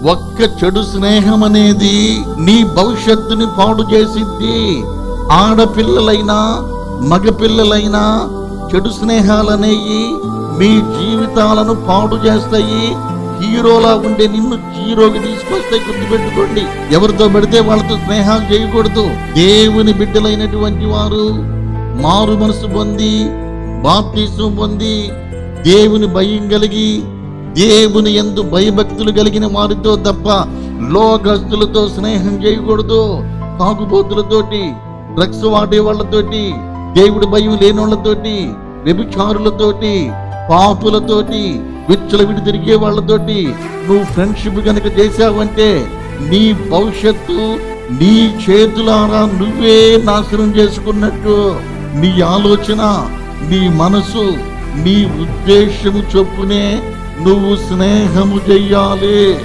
ఒక్క చెడు స్నేహం అనేది నీ భవిష్యత్తుని పాడు చేసిద్ది. ఆడపిల్లలైనా మగపిల్లలైనా చెడు స్నేహాలనేవి మీ జీవితాలను పాడు చేస్తాయి. హీరోలా ఉండే నిన్ను జీరోకి తీసుకొస్తాయి. గుర్తుపెట్టుకోండి. ఎవరితో పెడితే వాళ్ళతో స్నేహాలు చేయకూడదు. దేవుని బిడ్డలైనటువంటి వారు మారు మనసు పొంది బాప్తిసం పొంది దేవుని భయం కలిగి దేవుని యందు భయభక్తులు కలిగిన వారితో తప్ప లోకస్తులతో స్నేహం చేయకూడదు. తాగుబోతులతోటి, డ్రగ్స్ వాడే వాళ్ళతోటి, దేవుడి భయం లేని వాళ్ళతోటి, వ్యభిచారులతోటి, పాపులతోటి, విచ్చలవిడి తిరిగే వాళ్ళతోటి నువ్వు ఫ్రెండ్షిప్ కనుక చేశావంటే నీ భవిష్యత్తు నీ చేతులారా నువ్వే నాశనం చేసుకున్నట్టు. నీ ఆలోచన, నీ మనసు, నీ ఉద్దేశము చొప్పునే నువ్వు స్నేహము చెయ్యాలి.